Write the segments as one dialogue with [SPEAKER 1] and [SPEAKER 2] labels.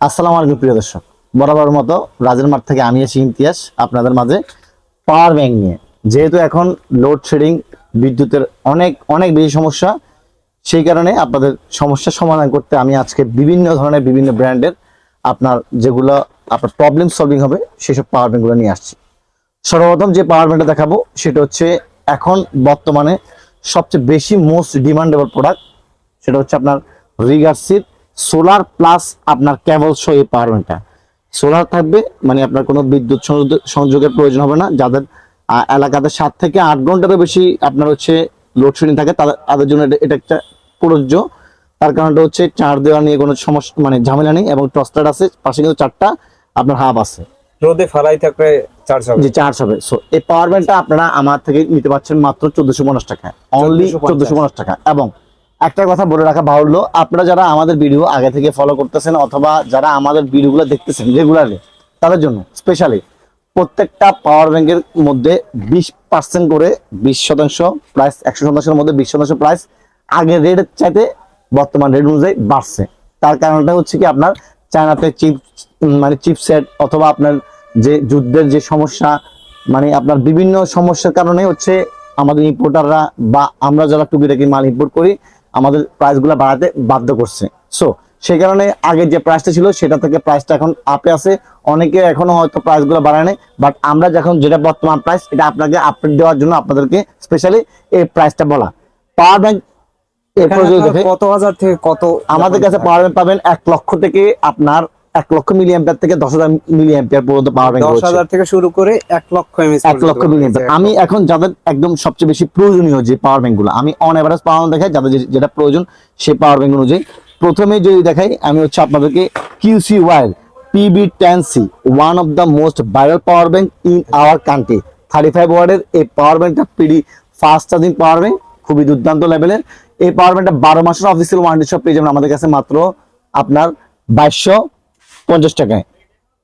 [SPEAKER 1] আসসালামু আলাইকুম প্রিয় দর্শক, বরাবর মতো রাজের মাঠ থেকে আমি আছি ইমতিয়াজ আপনাদের মাঝে পাওয়ার ব্যাংক নিয়ে। যেহেতু এখন লোডশেডিং, বিদ্যুতের অনেক অনেক বেশি সমস্যা, সেই কারণে আপনাদের সমস্যার সমাধান করতে আমি আজকে বিভিন্ন ধরনের বিভিন্ন ব্র্যান্ডের আপনার যেগুলো আপনার প্রবলেম সলভিং হবে সেসব পাওয়ার ব্যাংকগুলো নিয়ে আসছি। সর্বপ্রথম যে পাওয়ার ব্যাংকটা দেখাবো সেটা হচ্ছে এখন বর্তমানে সবচেয়ে বেশি মোস্ট ডিমান্ডেবল প্রোডাক্ট, সেটা হচ্ছে আপনার রিগার্সির সোলার প্লাস আপনার কেবল সহ এই পাওয়ার ব্যাংকটা। সোলার থাকবে মানে আপনার কোনো বিদ্যুৎ সংযোগের প্রয়োজন হবে না। যাদের এলাকাতে 7 থেকে 8 ঘন্টারও বেশি আপনার হচ্ছে লোডশেডিং থাকে তাদের জন্য এটা একটা প্রযোজ্য। তার কারণটা হচ্ছে চার্জ দেওয়া নিয়ে কোনো সমস্যা মানে ঝামেলা নেই, এবং টস্টার আছে পাশে, কিন্তু 4টা আপনার হাব আছে,
[SPEAKER 2] রোদে ফালাই থাকলে চার্জ হবে।
[SPEAKER 1] যে চার্জ হবে। সো এই পাওয়ার ব্যাংকটা আপনারা আমার থেকে নিতে পারছেন মাত্র 1450 টাকা, অনলি 1450 টাকা। এবং একটা কথা বলে রাখা বাহুল্য, আপনারা যারা আমাদের ভিডিও আগে থেকে ফলো করতেছেন অথবা যারা আমাদের ভিডিওগুলো দেখতেছেন রেগুলারলি, তাদের জন্য স্পেশালি প্রত্যেকটা পাওয়ার ব্যাংকের মধ্যে 20% করে 20% প্রাইস, 100%-এর মধ্যে 20% প্রাইস আগের রেটের চাইতে বর্তমান রেট অনুযায়ী বাড়ছে। তার কারণটা হচ্ছে কি, আপনার চায়নাতে চিপসেট অথবা আপনার যে যুদ্ধের যে সমস্যা, মানে আপনার বিভিন্ন সমস্যার কারণে হচ্ছে আমাদের ইম্পোর্টাররা বা আমরা যারা টুকিটাকি মাল ইম্পোর্ট করি আমাদের প্রাইসগুলো বাড়াতে বাধ্য করছে। সো সেই কারণে আগে যে প্রাইসটা ছিল সেটা থেকে প্রাইসটা এখন আপে আছে। অনেকে এখনো হয়তো প্রাইসগুলো বাড়ায় নাই, বাট আমরা যখন যেটা বর্তমান প্রাইস এটা আপনাকে আপডেট দেওয়ার জন্য আপনাদেরকে স্পেশালি এই প্রাইসটা বলা। পাওয়ার ব্যাংক
[SPEAKER 2] কত হাজার থেকে কত
[SPEAKER 1] আমাদের কাছে পাওয়ার ব্যাংক পাবেন 1 লক্ষ থেকে আপনার 1 লক্ষ মিলি অ্যাম্পিয়ার থেকে 10,000 মিলি অ্যাম্পিয়ার পর্যন্ত পাওয়ার ব্যাংক
[SPEAKER 2] 10,000 থেকে শুরু করে 1 লক্ষ এমএএইচ
[SPEAKER 1] 1 লক্ষ মিলি অ্যাম্পিয়ার। আমি এখন যাদের একদম সবচেয়ে বেশি প্রয়োজনীয় যে পাওয়ার ব্যাংক গুলো আমি অন এভারেজ পাওয়ার দেখাই, যাদের যেটা প্রয়োজন সেই পাওয়ার ব্যাংক অনুযায়ী প্রথমে যদি দেখাই আমি হচ্ছে আপনাদেরকে QC ওয়ার PB10C, one of the most viral power bank in our country. 35 ওয়াটের এই পাওয়ার ব্যাংকটা PD fast charging power bank, খুবই দুর্দান্ত লেভেলের। এই পাওয়ার ব্যাংকটা 12 মাসের অফিসিয়াল ওয়ারেন্টি সব পেয়ে যাবেন আমাদের কাছে মাত্র আপনার 2250 টাকায়,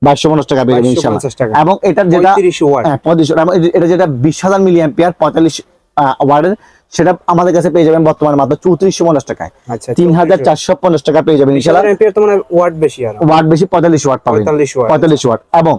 [SPEAKER 1] 2250 টাকা পেয়ে যাবেন ইনশাআল্লাহ। এবং এটার যেটা
[SPEAKER 2] 35 ওয়াট,
[SPEAKER 1] 35 ওয়াট, এবং এটা যেটা 20,000 মিলি অ্যাম্পিয়ার 45 ওয়াটের, সেটা আমাদের কাছে পেয়ে যাবেন বর্তমানে মাত্র 3450 টাকায়।
[SPEAKER 2] আচ্ছা
[SPEAKER 1] 3450 টাকা পেয়ে যাবেন ইনশাআল্লাহ।
[SPEAKER 2] এম্পিয়ার তো মানে ওয়াট বেশি, আর
[SPEAKER 1] ওয়াট বেশি, 45 ওয়াট পাবেন, 45 ওয়াট। এবং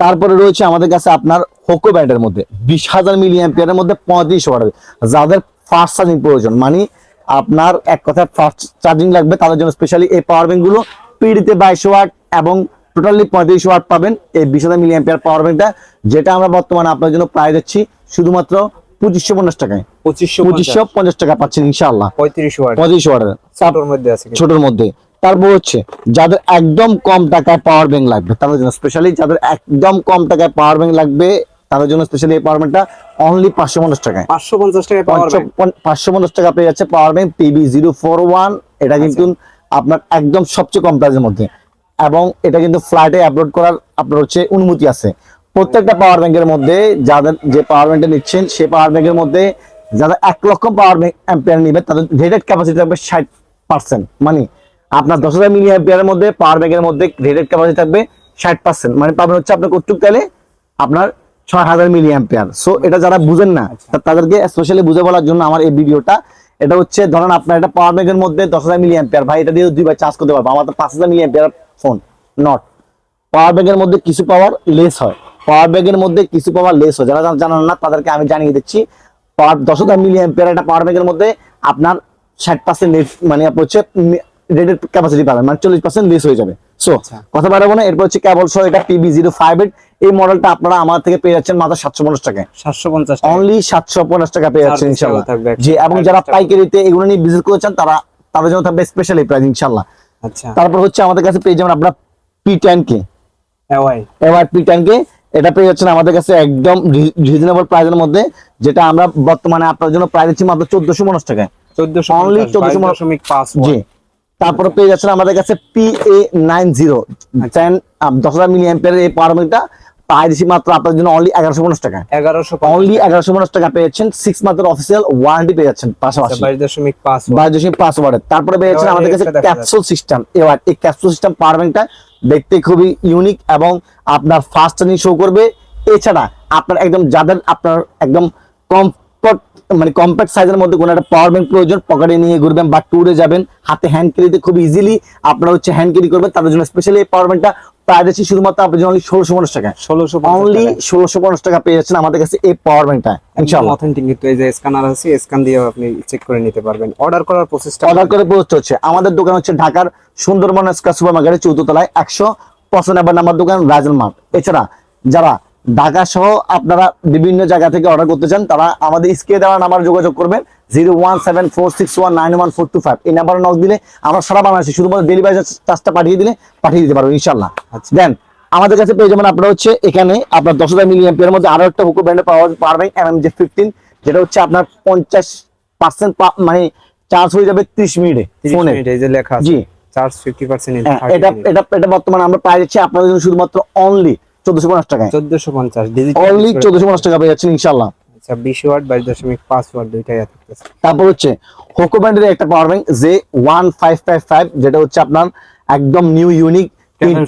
[SPEAKER 1] তারপরে রয়েছে আমাদের কাছে আপনার হোকো ব্র্যান্ডের মধ্যে 20,000 মিলি অ্যাম্পিয়ারের মধ্যে 35 ওয়াটের, যাদের ফাস্ট চার্জিং প্রয়োজন, মানে আপনার এক কথায় ফাস্ট চার্জিং লাগবে, তাদের জন্য স্পেশালি এই পাওয়ার ব্যাংক গুলো পিডিতে 22 ওয়াট এবং টোটালি 35 ওয়াট পাবেন এই 20,000 মিলি অ্যাম্পিয়ার পাওয়ার ব্যাংকটা, যেটা আমরা বর্তমানে আপনার জন্য প্রায় দিচ্ছি শুধুমাত্র 2550 টাকায়, 2550 টাকা পাচ্ছেন ইনশাআল্লাহ।
[SPEAKER 2] 35 ওয়াট,
[SPEAKER 1] 35 ওয়াটের
[SPEAKER 2] ছোটর মধ্যে আছে,
[SPEAKER 1] ছোটর মধ্যে। তারপর হচ্ছে যাদের একদম কম টাকায় পাওয়ার ব্যাংক লাগবে তাদের জন্য স্পেশালি, যাদের একদম কম টাকায় পাওয়ার ব্যাংক লাগবে তাদের জন্য স্পেশালি এই পাওয়ার ব্যাংকটা অনলি 550 টাকায়,
[SPEAKER 2] 550 টাকায় পাওয়ার ব্যাংক,
[SPEAKER 1] 550 টাকা পেয়ে যাচ্ছে পাওয়ার ব্যাংক PB041। এটা কিন্তু আপনার একদম সবচেয়ে কম প্রাইসের মধ্যে, এবং এটা কিন্তু ফ্লাইটে আপলোড করার আপনার হচ্ছে অনুমতি আছে। প্রত্যেকটা পাওয়ার ব্যাংকের মধ্যে যাদের যে পাওয়ার ব্যাংকটা নিচ্ছেন সেই পাওয়ার ব্যাংকের মধ্যে যারা 1 লক্ষ পাওয়ার অ্যাম্পিয়ার নিবে তাদের রেটেড ক্যাপাসিটি থাকবে 60%, মানে আপনার 10,000 মিলি অ্যাম্পিয়ারের মধ্যে পাওয়ার ব্যাংকের মধ্যে রেটেড ক্যাপাসিটি থাকবে 60%, মানে পাবেন হচ্ছে আপনার কতটুক তাহলে আপনার 6,000 মিলি অ্যাম্পিয়ার। সো এটা যারা বুঝেন না তাদেরকে স্পেশালি বুঝে বলার জন্য আমার এই ভিডিওটা। এটা হচ্ছে ধরেন আপনার একটা পাওয়ার ব্যাংকের মধ্যে 10,000 মিলি অ্যাম্পিয়ার, ভাই এটা দিয়ে 2 বার চার্জ করতে পারবো, আমার তো 5,000 মিলি অ্যাম্পিয়ার ফোন নট। পাওয়ার ব্যাংকের মধ্যে কিছু পাওয়ার লেস হয়, পাওয়ার ব্যাংকের মধ্যে কিছু পাওয়ার লেস হয়, যারা জানেন না তাদেরকে আমি জানিয়ে দিচ্ছি। 10,000 মিলি অ্যাম্পিয়ার একটা পাওয়ার ব্যাংকের মধ্যে আপনার 60% মানে আপনার হচ্ছে রেটেড ক্যাপাসিটি পাবেন, মানে 40% লেস হয়ে যাবে। সো কথা বাড়াবো না, এরপর হচ্ছে কেবল সহ এটা PB058, এই মডেলটা আপনারা আমার থেকে পেয়ে যাচ্ছেন মাত্র 750 টাকায়,
[SPEAKER 2] 750
[SPEAKER 1] অনলি 750 টাকা পেয়ে যাচ্ছেন ইনশাআল্লাহ। জি, এবং যারা পাইকারিতে এগুলো নিয়ে বিজনেস করেছেন তাদের জন্য থাকবে স্পেশালি প্রাইস ইনশাআল্লাহ।
[SPEAKER 2] আচ্ছা
[SPEAKER 1] তারপর হচ্ছে আমাদের কাছে পেয়ে যাবেন আপনারা P10K, এবার P10K এটা পেয়ে যাচ্ছেন আমাদের কাছে একদম রিজনেবল প্রাইসের মধ্যে, যেটা আমরা বর্তমানে আপনার জন্য প্রাইস দিচ্ছি মাত্র 1450 টাকায়,
[SPEAKER 2] 1450,
[SPEAKER 1] অনলি 14.5 জি। তারপরে পেয়ে যাচ্ছেন আমাদের কাছে PA90 10,000 মিলি অ্যাম্পিয়ারের এই পাওয়ার ব্যাংকটা প্রায় দিচ্ছি মাত্র আপনার জন্য অনলি 1150 টাকা, অনলি 1150 টাকা পেয়েছেন। 6 মান্থের অফিসিয়াল ওয়ারেন্টি পেয়ে যাচ্ছেন পাশাপাশি 22.5 ওয়াটের। তারপরে পেয়ে যাচ্ছেন আমাদের কাছে ক্যাপসুল সিস্টেম। এবার এই ক্যাপসুল সিস্টেম পাওয়ার ব্যাংকটা দেখতে খুবই ইউনিক এবং আপনার ফাস্ট চার্জিং শো করবে। এছাড়া আপনার একদম যাদের আপনার একদম কম মানে কম্প্যাক্ট সাইজের মধ্যে কোনো একটা পাওয়ার ব্যাংক প্রয়োজন, পকেটে নিয়ে ঘুরবেন বা ট্যুরে যাবেন, হাতে হ্যান্ড ক্যারিতে খুব ইজিলি আপনারা হচ্ছে হ্যান্ড ক্যারি করবেন, তাদের জন্য স্পেশালি এই পাওয়ার ব্যাংকটা প্রায় দিচ্ছি শুধুমাত্র আপনার জন্য 1650 টাকা।
[SPEAKER 2] 1650
[SPEAKER 1] অনলি 1650 টাকা পেয়ে যাচ্ছেন আমাদের কাছে এই পাওয়ার ব্যাংকটা ইনশাআল্লাহ।
[SPEAKER 2] অথেন্টিক, কিন্তু এই যে স্ক্যানার আছে, স্ক্যান দিয়ে আপনি চেক করে নিতে পারবেন। অর্ডার করার প্রসেসটা
[SPEAKER 1] অর্ডার করে পোস্ট হচ্ছে, আমাদের দোকান হচ্ছে ঢাকার সুন্দরবন স্কয়ার সুপার মার্কেটের 4th তলায় 195 নাম্বার দোকান রাজেল মার্ট। এছাড়া যারা ঢাকা সহ আপনারা বিভিন্ন জায়গা থেকে অর্ডার করতে চান তারা আমাদের স্ক্রিনে দেওয়া নাম্বার যোগাযোগ করবেন 01746199425। এই নাম্বারে নক দিলে আমরা সারা বাংলাদেশে শুধুমাত্র ডেলিভারি চার্জটা পাঠিয়ে দিতে পারবো ইনশাআল্লাহ।
[SPEAKER 2] আচ্ছা।
[SPEAKER 1] দেন আমাদের কাছে পেয়ে যাবেন আপনারা হচ্ছে এখানে আপনার 10,000 মিলি অ্যাম্পিয়ারের মধ্যে আরো একটা হুকো ব্র্যান্ডের পাওয়ার ব্যাংক MMJ15, যেটা হচ্ছে আপনার 50% মানে চার্জ হয়ে যাবে 30 মিনিটে
[SPEAKER 2] 30
[SPEAKER 1] ফোনে।
[SPEAKER 2] মিনিট এই যে লেখা আছে
[SPEAKER 1] জি
[SPEAKER 2] চার্জ 50% ইন
[SPEAKER 1] হ্যাঁ,
[SPEAKER 2] 30
[SPEAKER 1] এটা
[SPEAKER 2] মিনিট।
[SPEAKER 1] এটা এটা বর্তমানে আমরা প্রায় দিচ্ছি আপনাদের জন্য শুধুমাত্র অনলি 1450 টাকায়।
[SPEAKER 2] 1450 ডিজিটাল
[SPEAKER 1] অনলি 1450 টাকা পেয়ে যাচ্ছেন ইনশাআল্লাহ।
[SPEAKER 2] আচ্ছা 20 ওয়াট 22.5 ওয়াট দুইটাই থাকতেছে।
[SPEAKER 1] তারপর হচ্ছে হোকো ব্র্যান্ডের একটা পাওয়ার ব্যাংক J1555, যেটা হচ্ছে আপনার একদম নিউ ইউনিক,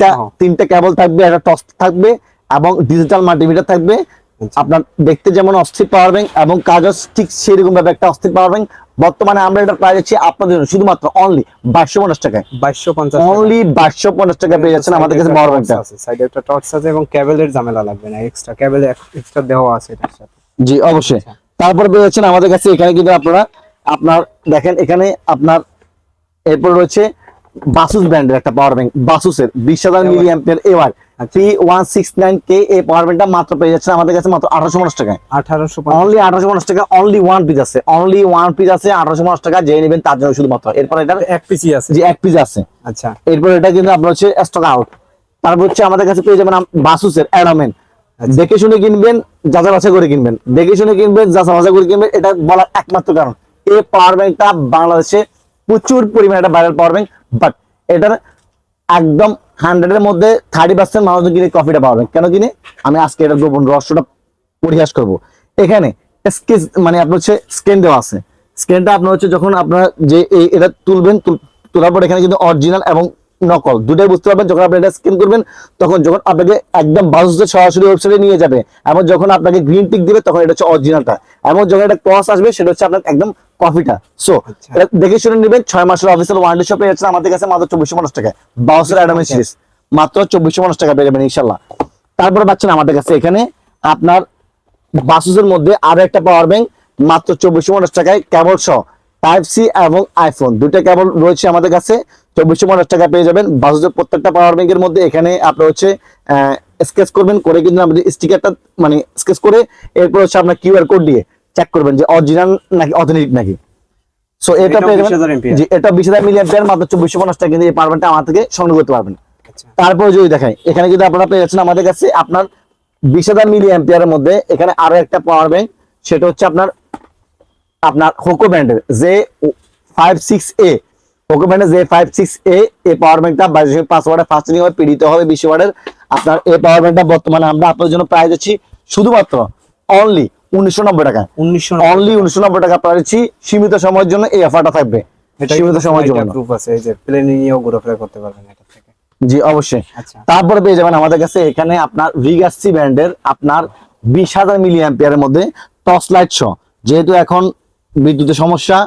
[SPEAKER 2] সহ।
[SPEAKER 1] তিনটা কেবল থাকবে, একটা টস থাকবে এবং ডিজিটাল মাল্টিমিটার থাকবে।
[SPEAKER 2] আচ্ছা।
[SPEAKER 1] আপনার দেখতে যেমন অস্থির পাওয়ার ব্যাংক এবং কাজও ঠিক সেরকম ভাবে একটা অস্থির পাওয়ার ব্যাংক। বর্তমানে আমরা এটা প্রায় দিচ্ছি আপনাদের জন্য শুধুমাত্র অনলি 2250 টাকায়।
[SPEAKER 2] 2250
[SPEAKER 1] অনলি 2250 টাকা পেয়ে যাচ্ছেন আমাদের কাছে পাওয়ার ব্যাংকটা।
[SPEAKER 2] সাইডে একটা টর্চ আছে এবং কেবলের ঝামেলা লাগবে না, এক্সট্রা কেবল এক্সট্রা দেওয়া আছে এটার সাথে।
[SPEAKER 1] জি অবশ্যই।
[SPEAKER 2] আচ্ছা।
[SPEAKER 1] তারপরে পেয়ে যাচ্ছেন আমাদের কাছে এখানে কিন্তু আপনার দেখেন এখানে আপনার এরপর রয়েছে বাসুস ব্র্যান্ডের একটা পাওয়ার ব্যাংক, বাসুসের 20,000 মিলি অ্যাম্পিয়ার এওয়ার P169K। এই পাওয়ার ব্যাংকটা মাত্র পেয়ে যাচ্ছেন আমাদের কাছে মাত্র 1850 টাকায়।
[SPEAKER 2] 1850
[SPEAKER 1] অনলি 1850 টাকা, অনলি ওয়ান পিস আছে, অনলি ওয়ান পিস আছে 1850 টাকা, যে নেবেন তার জন্য শুধুমাত্র। এরপর এটা
[SPEAKER 2] এক পিসি আছে।
[SPEAKER 1] যে এক পিস আছে।
[SPEAKER 2] আচ্ছা
[SPEAKER 1] এরপর এটা কিন্তু আপনার হচ্ছে স্টক আউট। তারপর হচ্ছে আমাদের কাছে পেয়ে যাবেন বাসুসের অ্যাডামেন।
[SPEAKER 2] আচ্ছা।
[SPEAKER 1] দেখে শুনে কিনবেন, যাচাই বাছাই করে কিনবেন, দেখে শুনে কিনবেন, যাচাই বাছাই করে কিনবেন। এটা বলার একমাত্র কারণ এই পাওয়ার ব্যাংকটা বাংলাদেশে প্রচুর পরিমাণে একটা ভাইরাল পাওয়ার ব্যাংক, বাট এটার একদম 100 এর মধ্যে 30% মানুষ কিনে কফিটা পাওয়ার ব্যাংক। কেন কিনে আমি আজকে এটা গোপন রহস্যটা পরিহাস করব। এখানে স্কেচ মানে আপনার হচ্ছে স্ক্যান দেওয়া আছে, স্ক্যানটা আপনার হচ্ছে যখন আপনার যে এটা তুলবেন, তোলার পর এখানে কিন্তু অরিজিনাল এবং নকল দুটাই বুঝতে পারবেন। যখন আপনি এটা স্ক্যান করবেন তখন যখন আপনাকে একদম বাসুসের সরাসরি ওয়েবসাইটে নিয়ে যাবে, এবং যখন আপনাকে গ্রিন টিক দিবে তখন এটা হচ্ছে অরিজিনালটা, এবং যখন এটা ক্রস আসবে সেটা হচ্ছে আপনার একদম কফিটা। সো
[SPEAKER 2] আচ্ছা।
[SPEAKER 1] এটা দেখে শুনে নেবেন। 6 মাসের অফিসিয়াল ওয়ারেন্টি শপে যাচ্ছে আমাদের কাছে মাত্র 2450 টাকায়। বাসুসের অ্যাডামেন সিরিজ মাত্র 2450 টাকা পেয়ে যাবেন ইনশাআল্লাহ। তারপরে পাচ্ছেন আমাদের কাছে এখানে আপনার বাসুসের মধ্যে আরো একটা পাওয়ার ব্যাংক মাত্র 2450 টাকায়, কেবল সহ টাইপ সি এবং আইফোন দুইটা কেবল রয়েছে আমাদের কাছে। 2450 টাকা পেয়ে যাবেন বাসুসের প্রত্যেকটা পাওয়ার ব্যাংকের মধ্যে। এখানে আপনার হচ্ছে স্কেচ করবেন, করে কিন্তু আমাদের স্টিকারটা মানে স্কেচ করে এরপর হচ্ছে আপনার কিউআর কোড দিয়ে চেক করবেন যে অরিজিনাল নাকি অথেন্টিক নাকি। সো এটা
[SPEAKER 2] এটাও
[SPEAKER 1] পেয়ে
[SPEAKER 2] 20,000
[SPEAKER 1] যাবেন।
[SPEAKER 2] ampere।
[SPEAKER 1] জি এটা 20,000 মিলি অ্যাম্পিয়ার মাত্র 2450 টাকা, কিন্তু এই পাওয়ার ব্যাংকটা আমার থেকে সংগ্রহ করতে পারবেন।
[SPEAKER 2] আচ্ছা
[SPEAKER 1] তারপরে যদি দেখাই এখানে কিন্তু আপনারা পেয়ে যাচ্ছেন আমাদের কাছে আপনার 20,000 মিলি অ্যাম্পিয়ারের মধ্যে এখানে আরো একটা পাওয়ার ব্যাংক, সেটা হচ্ছে আপনার হোকো ব্র্যান্ডের J56A। হোকো ব্র্যান্ডের J56A এই পাওয়ার ব্যাংকটা 22.5 ওয়াটের ফাস্ট চার্জিং হবে, পিডিতে হবে 20 ওয়াটের। আপনার এই পাওয়ার ব্যাংকটা বর্তমানে আমরা আপনাদের জন্য প্রাইস দিচ্ছি শুধুমাত্র অনলি 1990 টাকা।
[SPEAKER 2] 1990
[SPEAKER 1] অনলি 1990 টাকা প্রাইস দিচ্ছি, সীমিত সময়ের জন্য এই অফারটা থাকবে, সীমিত সময়ের জন্য।
[SPEAKER 2] গ্রুপ আছে, এই যে প্লেনে নিয়েও ঘোরাফেরা করতে পারবেন এটা থেকে।
[SPEAKER 1] জি অবশ্যই।
[SPEAKER 2] আচ্ছা
[SPEAKER 1] তারপরে পেয়ে যাবেন আমাদের কাছে এখানে আপনার রিগাসি ব্র্যান্ডের আপনার 20,000 মিলি অ্যাম্পিয়ারের মধ্যে টর্চ লাইট সহ, যেহেতু এখন বিদ্যুতের সমস্যা,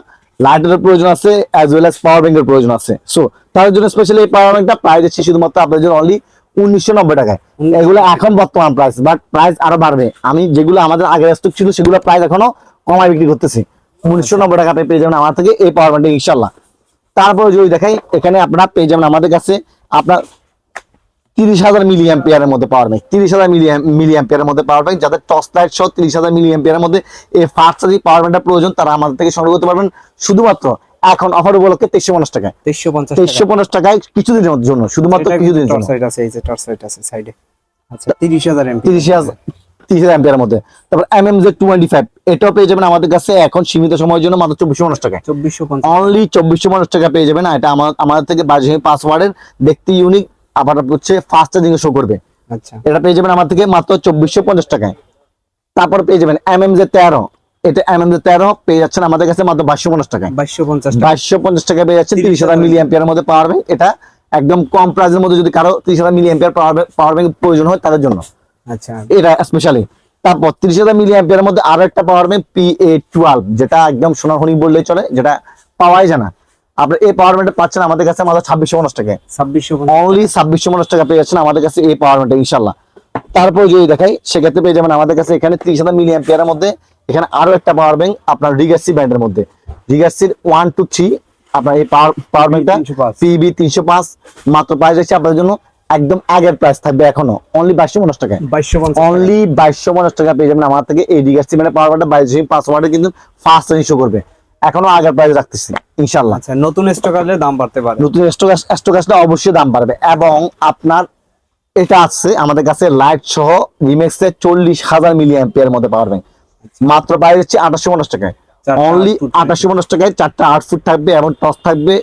[SPEAKER 1] লাইটের প্রয়োজন আছে অ্যাজ ওয়েল অ্যাজ পাওয়ার ব্যাংকের প্রয়োজন আছে। সো তার জন্য স্পেশালি এই পাওয়ার ব্যাংকটা প্রাইস দিচ্ছি শুধুমাত্র আপনাদের জন্য অনলি 1990 টাকায়। এগুলো এখন বর্তমান প্রাইস, বাট প্রাইস আরো বাড়বে। আমি যেগুলো আমাদের আগের স্টক ছিল সেগুলো প্রাইস এখনো কমায় বিক্রি করতেছি। 1990 টাকা পেয়ে যাবেন আমার থেকে এই পাওয়ার ব্যাংকটা ইনশাআল্লাহ। তারপরে যদি দেখাই এখানে আপনারা পেয়ে যাবেন আমাদের কাছে আপনার 30,000 মিলি অ্যাম্পিয়ারের মধ্যে পাওয়ার ব্যাংক, 30,000 মিলি অ্যাম্পিয়ারের মধ্যে পাওয়ার ব্যাংক, যাদের টর্চ লাইট সহ 30,000 মিলি অ্যাম্পিয়ারের মধ্যে এই ফাস্ট চার্জিং পাওয়ার ব্যাংকটা প্রয়োজন তারা আমাদের থেকে সংগ্রহ করতে পারবেন শুধুমাত্র এখন অফার উপলক্ষে 2350 টাকায়।
[SPEAKER 2] 2350
[SPEAKER 1] 2350 টাকায় কিছুদিনের জন্য, শুধুমাত্র কিছুদিনের জন্য।
[SPEAKER 2] টর্চ লাইট আছে, এই যে টর্চ লাইট আছে সাইডে। আচ্ছা 30,000 এমপি
[SPEAKER 1] 30,000 অ্যাম্পিয়ারের মধ্যে। তারপর MMJ25 এটাও পেয়ে যাবেন আমাদের কাছে এখন সীমিত সময়ের জন্য মাত্র 2450 টাকায়।
[SPEAKER 2] 2450
[SPEAKER 1] অনলি 2450 টাকা পেয়ে যাবেন। এটা আমাদের থেকে 22.5 ওয়াটের, দেখতে ইউনিক, আবার হচ্ছে ফাস্ট চার্জিং শো করবে।
[SPEAKER 2] আচ্ছা
[SPEAKER 1] এটা পেয়ে যাবেন আমার থেকে মাত্র 2450 টাকায়। তারপর পেয়ে যাবেন MMJ13, এটা MMJ13 পেয়ে যাচ্ছেন আমাদের কাছে মাত্র 2250 টাকায়।
[SPEAKER 2] 2250
[SPEAKER 1] 2250 টাকা পেয়ে যাচ্ছেন 30,000 মিলি অ্যাম্পিয়ারের মধ্যে পাওয়ার ব্যাংক। এটা একদম কম প্রাইসের মধ্যে যদি কারো 30,000 মিলি অ্যাম্পিয়ার পাওয়ার ব্যাংক প্রয়োজন হয় তাদের জন্য
[SPEAKER 2] আচ্ছা
[SPEAKER 1] এটা স্পেশালি। তারপর 30,000 মিলি অ্যাম্পিয়ারের মধ্যে আরো একটা পাওয়ার ব্যাংক PA12, যেটা একদম সোনার হরিণ বললেই চলে, যেটা পাওয়াই যায় না। আপনার এই পাওয়ার ব্যাংকটা পাচ্ছেন আমাদের কাছে মাত্র 2650 টাকায়,
[SPEAKER 2] 2650
[SPEAKER 1] অনলি 2650 টাকা পেয়ে যাচ্ছেন আমাদের কাছে এই পাওয়ার ব্যাংকটা ইনশাল্লাহ। তারপর যদি দেখাই সেক্ষেত্রে পেয়ে যাবেন আমাদের কাছে এখানে 30,000 মিলি অ্যাম্পিয়ারের মধ্যে এখানে আরো একটা পাওয়ার ব্যাংক আপনার রিগার্সি ব্র্যান্ডের মধ্যে, রিগার্সির 1 2 3 আপনার এই পাওয়ার ব্যাংকটা
[SPEAKER 2] 305
[SPEAKER 1] PB305 মাত্র প্রাইস আছে আপনাদের জন্য একদম আগের প্রাইস থাকবে এখনো অনলি 2250 টাকায়,
[SPEAKER 2] 2250
[SPEAKER 1] অনলি 2250 টাকা পেয়ে যাবেন আমার থেকে এই রিগার্সি ব্র্যান্ডের পাওয়ার ব্যাংকটা 22.5 ওয়াটের কিন্তু ফাস্ট ইস্যু করবে, এখনো আগের প্রাইস রাখতেছি ইনশাআল্লাহ।
[SPEAKER 2] আচ্ছা, নতুন স্টক আসলে দাম বাড়তে পারে,
[SPEAKER 1] নতুন স্টক আসলে অবশ্যই দাম বাড়বে। এবং আপনার এটা আছে আমাদের কাছে লাইট সহ রিমেক্সের 40,000 মিলি অ্যাম্পিয়ার মধ্যে পাওয়ার ব্যাংক, মাত্র প্রাইস হচ্ছে 2850 টাকায়,
[SPEAKER 2] চারটা
[SPEAKER 1] অনলি
[SPEAKER 2] 8 ফুট
[SPEAKER 1] 2850 টাকায় 4টা 8 ফুট থাকবে এবং টস থাকবে।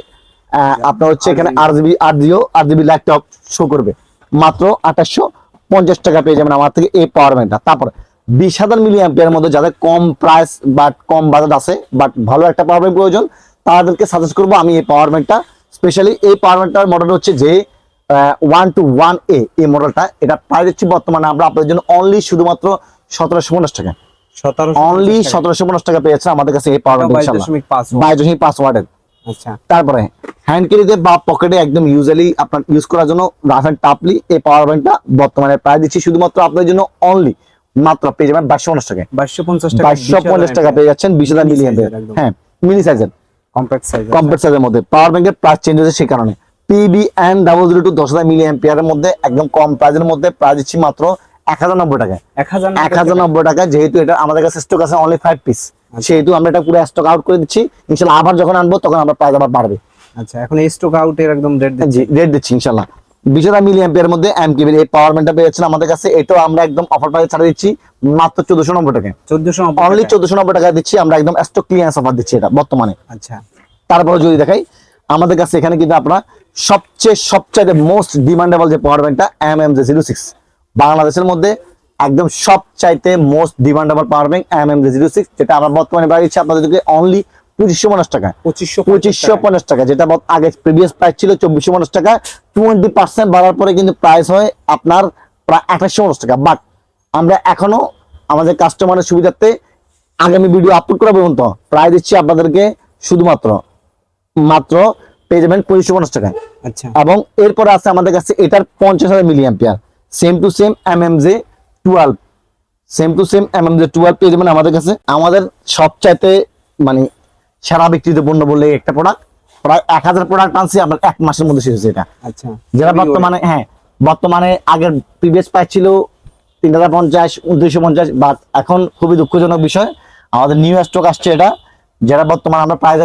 [SPEAKER 1] আপনার হচ্ছে এখানে RGB লাইট টপ শো করবে, মাত্র 2850 টাকা পেয়ে যাবেন আমার থেকে এই পাওয়ার ব্যাংকটা। তারপর 20,000 মিলি অ্যাম্পিয়ার মধ্যে যাদের কম প্রাইস বাট কম বাজেট আছে বাট ভালো একটা পাওয়ার ব্যাংক প্রয়োজন, তাদেরকে সাজেস্ট করবো আমি এই পাওয়ার ব্যাংকটা। স্পেশালি এই পাওয়ার ব্যাংকটার মডেল হচ্ছে যে 121A এই মডেলটা, এটা প্রাইস হচ্ছে বর্তমানে আমরা আপনাদের জন্য অনলি শুধুমাত্র 1750 টাকা,
[SPEAKER 2] 1750
[SPEAKER 1] অনলি 1750 টাকা পেয়েছে আমাদের কাছে এই পাওয়ার ব্যাংক ইনশাআল্লাহ 22.5 ওয়াটের।
[SPEAKER 2] আচ্ছা,
[SPEAKER 1] তারপরে হ্যান্ড ক্যারিতে বা পকেটে একদম ইউজুয়ালি আপনার ইউজ করার জন্য রাফ এন্ড টাফলি এই পাওয়ার ব্যাংকটা বর্তমানে প্রাইস দিচ্ছি শুধুমাত্র আপনাদের জন্য অনলি মাত্র পেয়ে যাবেন 2250 টাকায়, 2250 টাকা পেয়ে যাচ্ছেন 20,000 মিলি অ্যাম্পিয়ার। হ্যাঁ, মিনি সাইজের
[SPEAKER 2] কম্প্যাক্ট
[SPEAKER 1] সাইজের মধ্যে পাওয়ার ব্যাংকের প্রাইস চেঞ্জ হয়েছে সেই কারণে। PBN002 10,000 মিলি অ্যাম্পিয়ারের মধ্যে একদম কম প্রাইসের মধ্যে প্রাইস দিচ্ছি মাত্র 1090 টাকায়, 1090 টাকা। যেহেতু এটা আমাদের কাছে স্টক আছে অনলি 5 পিস, সেহেতু আমরা এটা পুরো স্টক আউট করে দিচ্ছি ইনশাআল্লাহ। আবার যখন আনবো তখন আমরা প্রাইস আবার বাড়বে।
[SPEAKER 2] আচ্ছা, এখন এই স্টক আউটের একদম
[SPEAKER 1] রেট দিচ্ছি ইনশাআল্লাহ। 20,000 মিলি অ্যাম্পিয়ার মধ্যে এমকেবির এই পাওয়ার ব্যাংকটা পেয়েছেন আমাদের কাছে, এটাও আমরা একদম অফার প্রাইসে ছাড়া দিচ্ছি মাত্র 1490 টাকায়,
[SPEAKER 2] 1490
[SPEAKER 1] অনলি 1490 টাকা দিচ্ছি আমরা, একদম স্টক ক্লিয়ারেন্স অফার দিচ্ছি এটা বর্তমানে।
[SPEAKER 2] আচ্ছা,
[SPEAKER 1] তারপরে যদি দেখাই আমাদের কাছে এখানে কিন্তু আপনারা সবচেয়ে মোস্ট ডিমান্ডেবল যে পাওয়ার ব্যাংকটা MMJ06 বাংলাদেশের মধ্যে একদম সবচাইতে most demandable power bank MMJ06, যেটা আমরা বর্তমানে বাড়িয়েছি আপনাদেরকে অনলি 2550 টাকা, 2550 টাকা, যেটা আগে প্রিভিয়াস প্রাইস ছিল 2450 টাকা। 20% বাড়ার পরে কিন্তু প্রাইস হয় আপনার প্রায় 2850 টাকা। বাট আমরা এখনো আমাদের কাস্টমারের সুবিধার্থে আগামী ভিডিও আপলোড করা পর্যন্ত প্রাইস দিচ্ছি আপনাদেরকে শুধুমাত্র পেয়ে যাবেন 2550 টাকায়।
[SPEAKER 2] আচ্ছা,
[SPEAKER 1] এবং এরপরে আছে আমাদের কাছে এটার 50,000 milliampere same to same MMJ12 পেয়ে যাবেন আমাদের কাছে। আমাদের সবচাইতে মানে সারা বিক্রিত পণ্য বললে একটা প্রোডাক্ট, প্রায় 1000 প্রোডাক্ট আনছি আমরা 1 মাসের মধ্যে শেষ হয়েছে এটা।
[SPEAKER 2] আচ্ছা,
[SPEAKER 1] যেটা বর্তমানে আগের প্রিভিয়াস প্রাইস ছিল 3050 2950, বাট এখন খুবই দুঃখজনক বিষয় আমাদের নিউ স্টক আসছে এটা, যেটা বর্তমানে আমরা প্রাইস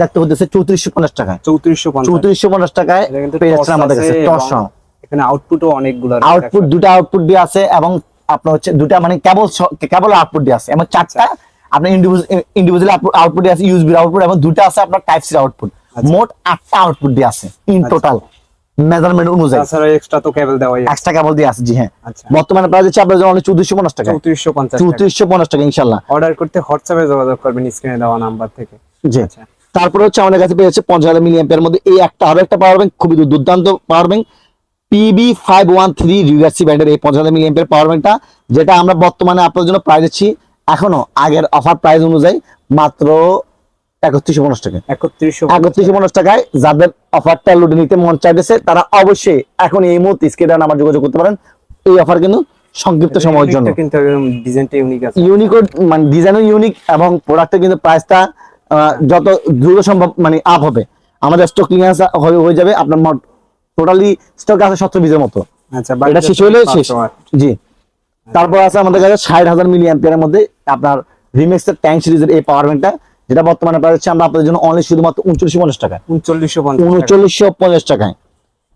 [SPEAKER 1] রাখতে হচ্ছে 3450 টাকায়, 3450 টাকায় পেয়ে যাচ্ছেন আমাদের কাছে।
[SPEAKER 2] এখানে আউটপুটও অনেকগুলো,
[SPEAKER 1] দুটা আউটপুট দিয়ে আছে এবং আপনার হচ্ছে দুটা মানে কেবল আউটপুট দিয়ে আছে এবং 4টা আপনার ইন্ডিভিজুয়াল আউটপুট দিয়ে আছে, ইউএসবি আউটপুট, এবং দুটা আছে আপনার টাইপ সি আউটপুট, মোট 8টা আউটপুট দিয়ে আছে ইন টোটাল মেজারমেন্ট অনুযায়ী।
[SPEAKER 2] তাছাড়া এক্সট্রা তো কেবল দেওয়া আছে,
[SPEAKER 1] এক্সট্রা কেবল দিয়ে আছে জি। হ্যাঁ,
[SPEAKER 2] আচ্ছা,
[SPEAKER 1] বর্তমানে প্রাইস হচ্ছে আপনাদের জন্য 3450 টাকা, 3450 টাকা ইনশাআল্লাহ।
[SPEAKER 2] অর্ডার করতে হোয়াটসঅ্যাপে যোগাযোগ করবেন স্ক্রিনে দেওয়া নাম্বার থেকে।
[SPEAKER 1] জি, তারপরে হচ্ছে আমাদের কাছে পেয়ে যাচ্ছে 50,000 মিলি অ্যাম্পিয়ার মধ্যে এই আরো একটা পাওয়ার ব্যাংক, খুবই দুর্দান্ত পাওয়ার ব্যাংক PB513 রিগার্সি ব্র্যান্ডের এই 50,000 মিলি অ্যাম্পিয়ার পাওয়ার ব্যাংকটা, যেটা আমরা বর্তমানে আপনাদের জন্য প্রাইস দিচ্ছি এখনো আগের অফার প্রাইস অনুযায়ী মাত্র 3150 টাকা, 3150 টাকায়। যাদের অফারটা লুটে নিতে মন চাইতেছে তারা অবশ্যই এখন এই মুহূর্তে স্ক্রিনে আমার যোগাযোগ করতে পারেন। এই অফার কিন্তু সংক্ষিপ্ত সময়ের জন্য,
[SPEAKER 2] কিন্তু ডিজাইনটা ইউনিক আছে,
[SPEAKER 1] মানে ডিজাইনও ইউনিক এবং প্রোডাক্টের কিন্তু প্রাইসটা যত দ্রুত সম্ভব মানে আপ হবে, আমাদের স্টক ক্লিয়ারেন্স হয়ে যাবে। আপনার টোটালি স্টক আছে 17 পিসের মতো।
[SPEAKER 2] আচ্ছা,
[SPEAKER 1] এটা শেষ হলে শেষ জি। তারপর আছে আমাদের কাছে 60,000 মিলি অ্যাম্পিয়ারের মধ্যে আপনার রিমেক্সের ট্যাঙ্ক সিরিজের এই পাওয়ার ব্যাংকটা, যেটা বর্তমানে প্রাইস হচ্ছে আমরা আপনাদের জন্য অনলি শুধুমাত্র 3950 টাকা, 3950 টাকায়,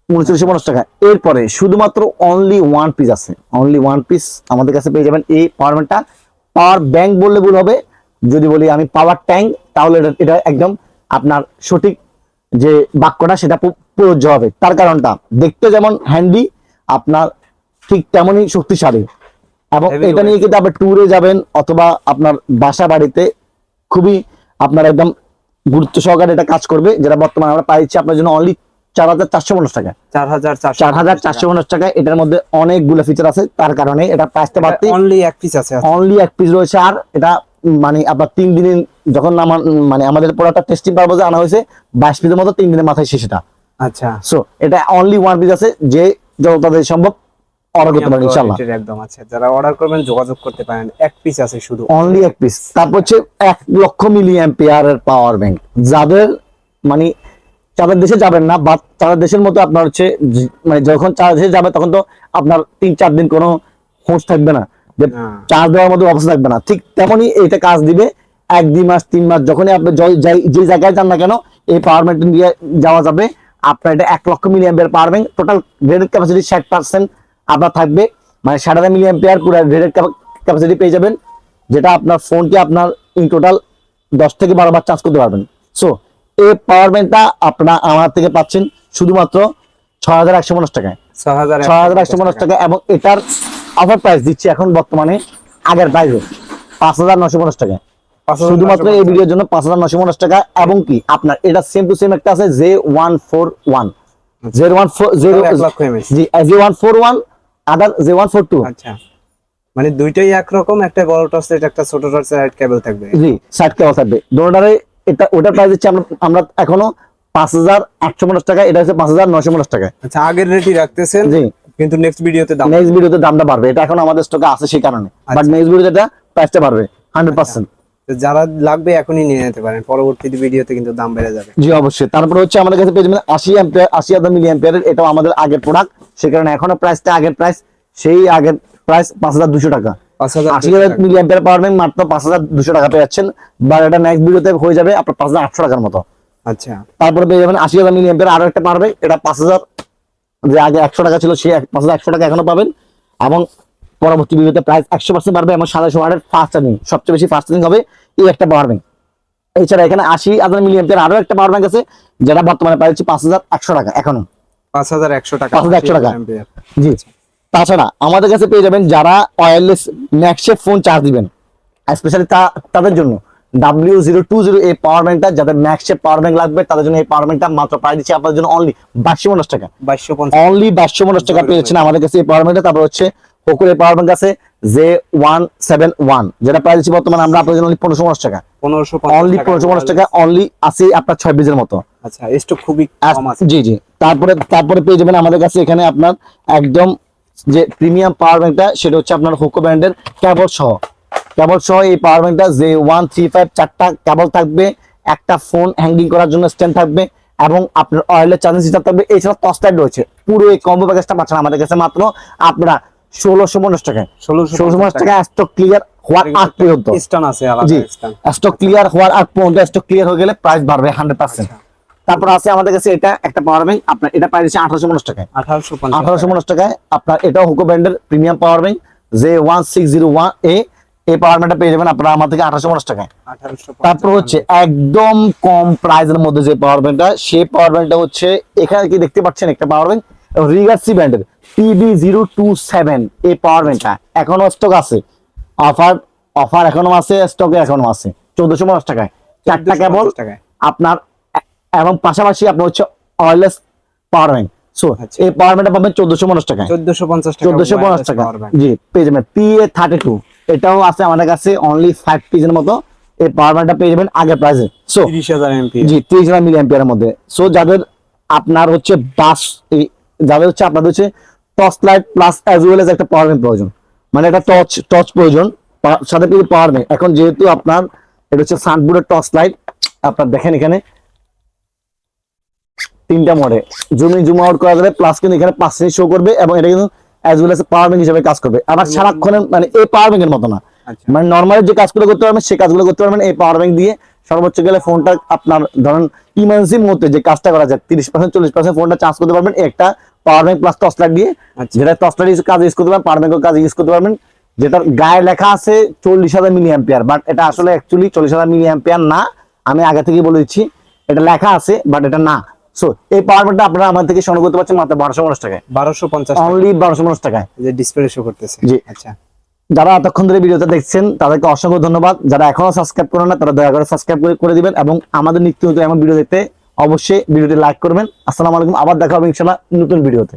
[SPEAKER 1] 3950 টাকা। এরপরে শুধুমাত্র অনলি ওয়ান পিস আছে, অনলি ওয়ান পিস আমাদের কাছে পেয়ে যাবেন এই পাওয়ার ব্যাংকটা। পাওয়ার ব্যাংক বললে ভুল হবে, যদি বলি আমি পাওয়ার ট্যাঙ্ক তাহলে এটা একদম আপনার সঠিক যে বাক্যটা সেটা প্রযোজ্য হবে। তার কারণটা দেখতে যেমন হ্যান্ডি আপনার ঠিক তেমনই শক্তিশালী, এবং এটা নিয়ে কিন্তু আপনি ট্যুরে যাবেন অথবা আপনার বাসা বাড়িতে খুবই আপনার একদম গুরুত্ব সহকারে এটা কাজ করবে, যেটা বর্তমানে আমরা পাইছি আপনার জন্য অনলি 4,450 টাকা।
[SPEAKER 2] 4,450
[SPEAKER 1] টাকা। এটার মধ্যে অনেকগুলো ফিচার আছে, তার কারণে এটা প্রাইসটা বাড়তি।
[SPEAKER 2] অনলি এক পিস আছে,
[SPEAKER 1] অনলি এক পিস রয়েছে। আর এটা মানে আপনার 3 দিন যখন মানে আমাদের প্রোডাক্টটা টেস্টিং পারপোজে আনা হয়েছে 22 পিসের মতো 3 দিনের মাথায় শেষ এটা।
[SPEAKER 2] আচ্ছা,
[SPEAKER 1] সো এটা অনলি ওয়ান পিস আছে, যে যত তাড়াতাড়ি সম্ভব অর্ডার করতে পারেন ইনশাআল্লাহ।
[SPEAKER 2] একদম আছে, যারা অর্ডার করবেন যোগাযোগ করতে পারেন। এক পিস আছে শুধু,
[SPEAKER 1] অনলি এক পিস। তারপর হচ্ছে 1 লক্ষ মিলি অ্যাম্পিয়ারের পাওয়ার ব্যাংক, যাদের মানে যাদের দেশে যাবেন না বা যাদের দেশের মতো আপনার হচ্ছে মানে যখন দেশে যাবে তখন তো আপনার 3-4 দিন কোনো হোঁশ থাকবে না, যে চার্জ দেওয়ার মতো অবস্থা থাকবে না, ঠিক তেমনই এটা কাজ দিবে 1-2 মাস 3 মাস যখনই আপনি যে জায়গায় যান না কেন এই পাওয়ার ব্যাংক দিয়ে যাওয়া যাবে। আপনার এটা 1 lakh milliampere power bank, total rated capacity 60% আপনার থাকবে, মানে 7,500 মিলি অ্যাম্পিয়ার পুরো রেটেড ক্যাপাসিটি পেয়ে যাবেন, যেটা আপনার ফোনকে আপনার ইন টোটাল 10 থেকে 12 বার চার্জ করতে পারবেন। সো এই পাওয়ার ব্যাংকটা আপনারা আমার থেকে পাচ্ছেন শুধুমাত্র 6,150 টাকায়। 6,150 টাকা। এবং এটার অফার প্রাইস দিচ্ছি এখন বর্তমানে আগের প্রাইসে 5,950 টাকায়, শুধুমাত্র এই ভিডিওর জন্য 5,950 টাকা। এবং কি আপনার এটা সেম টু সেম একটা আছে J141, J141 আদার J142।
[SPEAKER 2] আচ্ছা, মানে দুইটাই একরকম, একটা বড় টর্চলাইট একটা ছোট টর্চলাইট কেবল থাকবে।
[SPEAKER 1] জি, সাইড কেবল থাকবে দুটোটারে। এটা ওটার প্রাইস দিচ্ছি আমরা এখনো 5,850 টাকা, এটা হচ্ছে 5,950 টাকা।
[SPEAKER 2] আচ্ছা, আগের রেটই রাখতেছেন? জি, কিন্তু নেক্সট ভিডিওতে
[SPEAKER 1] দামটা বাড়বে, এটা এখন আমাদের স্টকে আছে সেই কারণে, বাট নেক্সট ভিডিওতে প্রাইসটা বাড়বে 100%।
[SPEAKER 2] যারা লাগবে এখনই নিয়ে নিতে পারেন, পরবর্তী ভিডিওতে কিন্তু দাম বেড়ে যাবে।
[SPEAKER 1] জি অবশ্যই। তারপরে হচ্ছে আমাদের কাছে পেয়ে যাবেন 80,000 মিলি অ্যাম্পিয়ারের, এটাও আমাদের আগের প্রোডাক্ট, সেই কারণে এখনো প্রাইসটা আগের প্রাইস, সেই আগের প্রাইস 5,200 টাকা। 80,000 মিলি অ্যাম্পিয়ার পাওয়ার ব্যাংক মাত্র 5,200 টাকা পেয়ে যাচ্ছেন, বা এটা নেক্সট ভিডিওতে হয়ে যাবে আপনার 5,800 টাকার মতো।
[SPEAKER 2] আচ্ছা,
[SPEAKER 1] তারপরে পেয়ে যাবেন 80,000 মিলি অ্যাম্পিয়ার আরো একটা পারবে, এটা 5,000, যে আগে 100 টাকা ছিল সেই 5,100 টাকা এখনো পাবেন। এবং পরবর্তী ভিডিওতে প্রাইস 100% বাড়বে, এবং 700 ওয়াটের ফাস্ট চার্জিং, সবচেয়ে বেশি ফাস্ট চার্জিং হবে এই একটা পাওয়ার ব্যাংক। এছাড়া এখানে 80,000 মিলি অ্যাম্পিয়ার আরো একটা পাওয়ার ব্যাংক আছে, যেটা বর্তমানে প্রাইস হচ্ছে 5,100 টাকা এখনো।
[SPEAKER 2] 5,100 টাকা।
[SPEAKER 1] 5,100 টাকা। জি। তাছাড়া আমাদের কাছে পেয়ে যাবেন যারা ওয়্যারলেস ম্যাক্সেফ ফোন চার্জ দিবেন, স্পেশালি তাদের জন্য W020 এই পাওয়ার ব্যাংকটা, যাদের ম্যাক্সেফ পাওয়ার ব্যাংক লাগবে তাদের জন্য এই পাওয়ার ব্যাংকটা মাত্র প্রাইস দিচ্ছি আপনাদের জন্য অনলি 2,250 টাকা।
[SPEAKER 2] 250,
[SPEAKER 1] অনলি 250 টাকা পেয়েছেন আমাদের কাছে এই পাওয়ার ব্যাংকটা। তারপর হচ্ছে হোকুর এই পাওয়ার ব্যাংক আছে J171, যেটা প্রাইস দিচ্ছি বর্তমানে আমরা আপনাদের জন্য 1,550 টাকা। অনলি 1,550 টাকা, অনলি আছে আপনার 6 পিসের মতো।
[SPEAKER 2] আচ্ছা, স্টক খুবই কম আছে।
[SPEAKER 1] জি জি। তারপরে পেয়ে যাবেন আমাদের কাছে এখানে আপনার একদম যে প্রিমিয়াম পাওয়ার ব্যাংকটা, সেটা হচ্ছে আপনার হোকো ব্র্যান্ডের কেবল সহ এই পাওয়ার ব্যাংকটা J135, 4টা কেবল থাকবে, একটা ফোন হ্যাঙ্গিং করার জন্য স্ট্যান্ড থাকবে, এবং আপনার ওয়্যারলেস চার্জিং সিস্টেম থাকবে। এছাড়া টর্চ লাইট রয়েছে। পুরো এই কম্বো প্যাকেজটা পাচ্ছেন আমাদের কাছে মাত্র আপনারা 1,650 টাকায়। 1,650 টাকা স্টক ক্লিয়ার হওয়ার আগ পর্যন্ত।
[SPEAKER 2] স্টক আছে আলাদা স্টক।
[SPEAKER 1] স্টক ক্লিয়ার হওয়ার আগ পর্যন্ত, স্টক ক্লিয়ার হয়ে গেলে প্রাইস বাড়বে 100%। তারপর আছে আমাদের কাছে এটা একটা পাওয়ার ব্যাংক, আপনার এটা প্রাইস হচ্ছে 1,850 টাকায়। 1,850 টাকায় আপনার এটাও হোকো ব্র্যান্ডের প্রিমিয়াম পাওয়ার ব্যাংক J1601A, এই পাওয়ার ব্যাংকটা পেয়ে যাবেন আপনারা আমার থেকে 1,850 টাকায়। তারপর হচ্ছে একদম কম প্রাইসের মধ্যে যে পাওয়ার ব্যাংকটা, সেই পাওয়ার ব্যাংকটা হচ্ছে এখানে কি দেখতে পাচ্ছেন একটা পাওয়ার ব্যাংক রিগার্সি ব্র্যান্ডের PB027, এই পাওয়ার ব্যাংকটা এখনো স্টক আছে, অফার এখনো আছে, স্টকে এখনো আছে 1,450 টাকায় 4টা কেবল আপনার। এবং পাশাপাশি আপনার হচ্ছে ওয়্যারলেস পাওয়ার ব্যাংক। সো এই পাওয়ার ব্যাংকটা পাবেন 1,450 টাকায়। 1,450 টাকা। জি, পেয়ে যাবেন PA32, এটাও আছে আমাদের কাছে অনলি 5 পিসের মতো। এই পাওয়ার ব্যাংকটা পেয়ে যাবেন আগের প্রাইসে। So
[SPEAKER 2] 30,000 MP.
[SPEAKER 1] জি, 30,000 মিলি অ্যাম্পিয়ারের মধ্যে। সো যাদের আপনার হচ্ছে যাদের হচ্ছে আপনাদের হচ্ছে torch light plus as well as একটা পাওয়ার ব্যাংক প্রয়োজন, মানে একটা টর্চ প্রয়োজন, সাথে কিন্তু পাওয়ার ব্যাংক। এখন যেহেতু আপনার এটা হচ্ছে সানপুরের টর্চ লাইট, আপনার দেখেন এখানে 3টা মোডে জুম আউট করা যাবে, প্লাস কিন্তু এখানে 5 মিনিট শো করবে, এবং এটা কিন্তু as well as power bank হিসেবে কাজ করবে। আবার সারাক্ষণ মানে এই পাওয়ার ব্যাংকের মতো না, মানে নরমালি যে কাজগুলো করতে পারবেন সেই কাজগুলো করতে পারবেন এই পাওয়ার ব্যাংক দিয়ে। সর্বোচ্চ গেলে ফোনটা আপনার ধরেন ইমার্জেন্সি মুহূর্তে যে কাজটা করা যায় 30% 40% ফোনটা চার্জ করতে পারবেন একটা power bank plus torch light দিয়ে। যেটা টর্চ লাইট কাজ ইউজ করতে পারবেন, পাওয়ার ব্যাংকের কাজ ইউজ করতে পারবেন। যেটার গায়ে লেখা আছে 40,000 মিলি অ্যাম্পিয়ার, বাট এটা আসলে অ্যাকচুয়ালি 40,000 মিলি অ্যাম্পিয়ার না, আমি আগে থেকেই বলে দিচ্ছি। এটা লেখা আছে বাট এটা না। সো এই পাওয়ার ব্যাংকটা আপনারা আমার থেকে সংগ্রহ করতে পারছেন মাত্র 1,250 টাকায়।
[SPEAKER 2] 1,250
[SPEAKER 1] অনলি 1,250 টাকায়,
[SPEAKER 2] যে ডিসপ্লে শো করতেছে।
[SPEAKER 1] জি।
[SPEAKER 2] আচ্ছা,
[SPEAKER 1] যারা এতক্ষণ ধরে ভিডিওটা দেখছেন তাদেরকে অসংখ্য ধন্যবাদ। যারা এখনো সাবস্ক্রাইব করেন না তারা দয়া করে সাবস্ক্রাইব করে দিবেন, এবং আমাদের নিত্য নতুন এমন ভিডিও দেখতে অবশ্যই ভিডিওটি লাইক করবেন। আসসালামু আলাইকুম, আবার দেখা হবে ইনশাআল্লাহ নতুন ভিডিওতে।